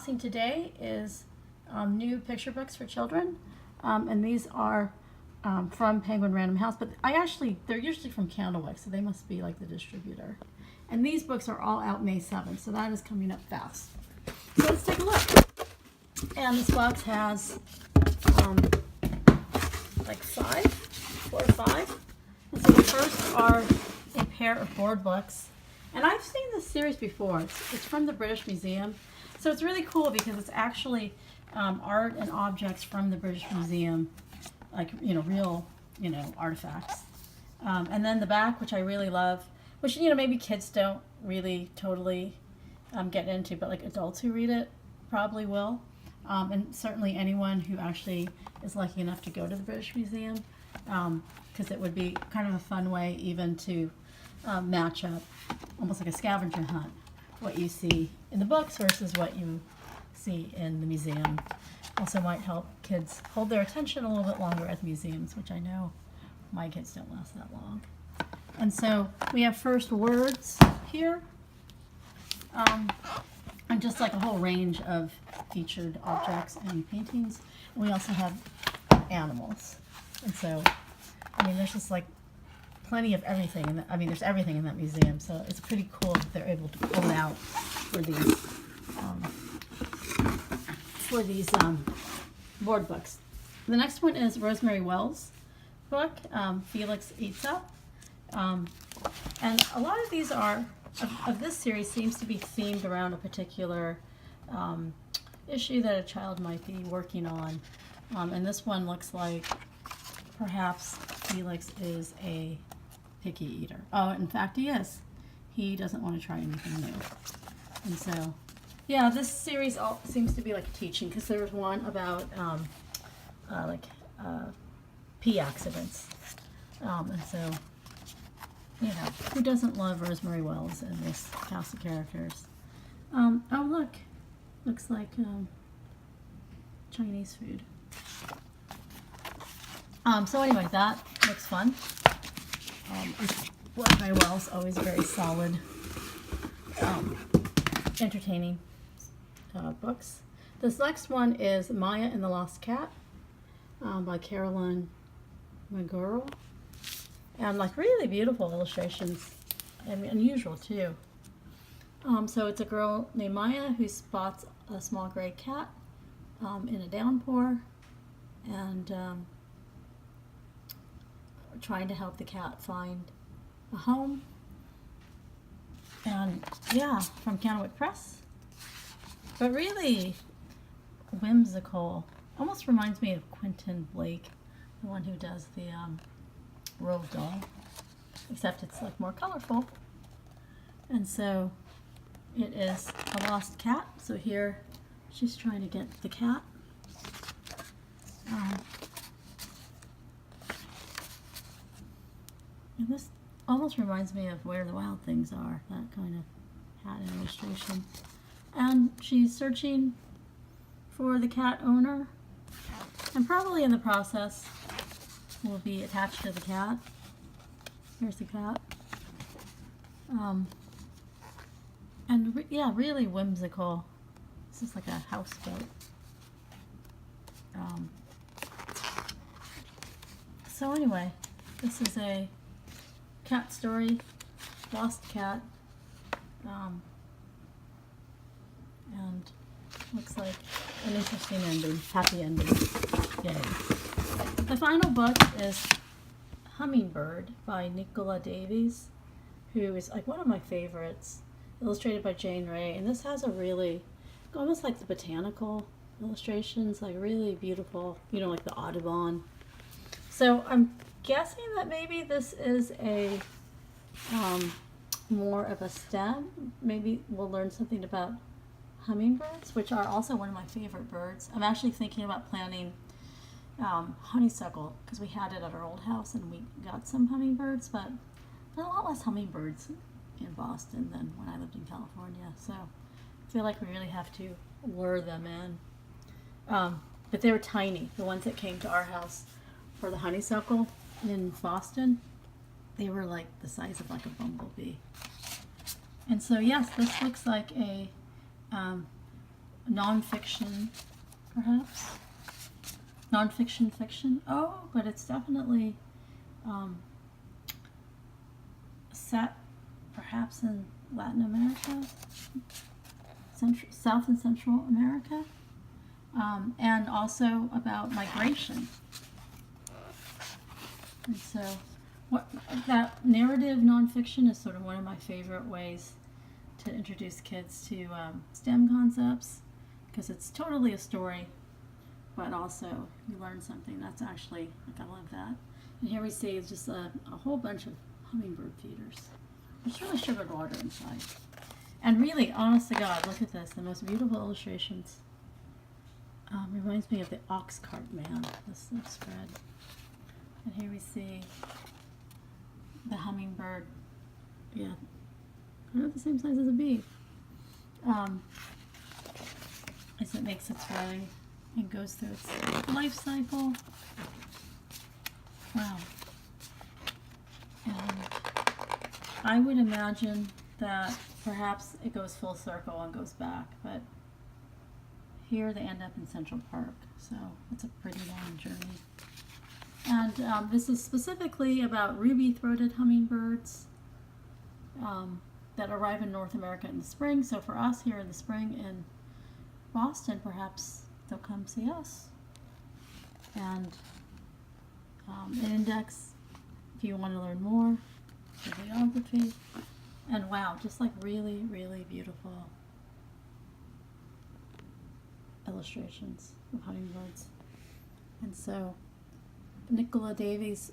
unboxing today is new picture books for children, and these are from Penguin Random House, but they're usually from Candlewick, so they must be like the distributor. And these books are all out May 7th, so that is coming up fast. So let's take a look. And this box has like 4 or 5. And so the first are a pair of board books. And I've seen this series before. It's from the British Museum. So it's really cool because it's actually art and objects from the British Museum, like, real, artifacts. And then the back, which I really love, which, maybe kids don't really totally get into, but like adults who read it probably will. And certainly anyone who actually is lucky enough to go to the British Museum, because it would be kind of a fun way even to match up, almost like a scavenger hunt, what you see in the books versus what you see in the museum. Also might help kids hold their attention a little bit longer at the museums, which I know my kids don't last that long. And so we have first words here, and just like a whole range of featured objects and paintings. And we also have animals. And so, there's just like plenty of everything. There's everything in that museum. So it's pretty cool that they're able to pull it out for these board books. The next one is Rosemary Wells' book, Felix Eats Up. And a lot of these of this series seems to be themed around a particular issue that a child might be working on. And this one looks like perhaps Felix is a picky eater. Oh, in fact he is. He doesn't want to try anything new. And so, yeah, this series seems to be like teaching, because there was one about pee accidents. And so, who doesn't love Rosemary Wells and this cast of characters? Oh, look. Looks like Chinese food. So anyway, that looks fun. Rosemary Wells, always very solid, entertaining books. This next one is Maya and the Lost Cat by Magerl. And like really beautiful illustrations, unusual too. So it's a girl named Maya who spots a small gray cat in a downpour, and trying to help the cat find a home. And yeah, from Candlewick Press. But really whimsical. Almost reminds me of Quentin Blake, the one who does the Roald Dahl, except it's like more colorful. And so it is a lost cat. So here she's trying to get the cat. And this almost reminds me of Where the Wild Things Are, that kind of hat illustration. And she's searching for the cat owner, and probably in the process will be attached to the cat. Here's the cat. And yeah, really whimsical. This is like a houseboat. So anyway, this is a cat story, lost cat, and looks like an interesting ending, happy ending. Yay. The final book is Hummingbird by Nicola Davies, who is like one of my favorites, illustrated by Jane Ray. And this has a really, almost like the botanical illustrations, like really beautiful, like the Audubon. So I'm guessing that maybe this is a more of a STEM. Maybe we'll learn something about hummingbirds, which are also one of my favorite birds. I'm actually thinking about planting honeysuckle, because we had it at our old house and we got some hummingbirds, but there are a lot less hummingbirds in Boston than when I lived in California. So I feel like we really have to lure them in. But they were tiny, the ones that came to our house for the honeysuckle in Boston. They were like the size of like a bumblebee. And so yes, this looks like a nonfiction, perhaps. Nonfiction fiction. Oh, but it's definitely set perhaps in Latin America, South and Central America, and also about migration. And so, that narrative nonfiction is sort of one of my favorite ways to introduce kids to STEM concepts, because it's totally a story, but also you learn something. That's actually, like, I love that. And here we see just a whole bunch of hummingbird feeders. There's really sugared water inside. And really, honest to God, look at this. The most beautiful illustrations. Reminds me of the ox cart man, this spread. And here we see the hummingbird. Yeah, they're the same size as a bee. As it makes its way and goes through its life cycle. Wow. And I would imagine that perhaps it goes full circle and goes back, but here they end up in Central Park, so it's a pretty long journey. And this is specifically about ruby-throated hummingbirds that arrive in North America in the spring. So for us here in the spring in Boston, perhaps they'll come see us. And an index if you want to learn more, bibliography, and wow, just like really, really beautiful illustrations of hummingbirds. And so Nicola Davies,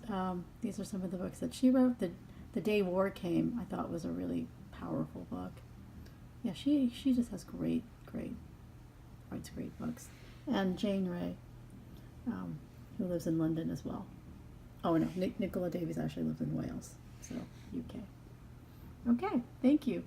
these are some of the books that she wrote. The Day War Came, I thought, was a really powerful book. Yeah, she just has writes great books. And Jane Ray, who lives in London as well. Oh no, Nicola Davies actually lives in Wales, so UK. Okay, thank you.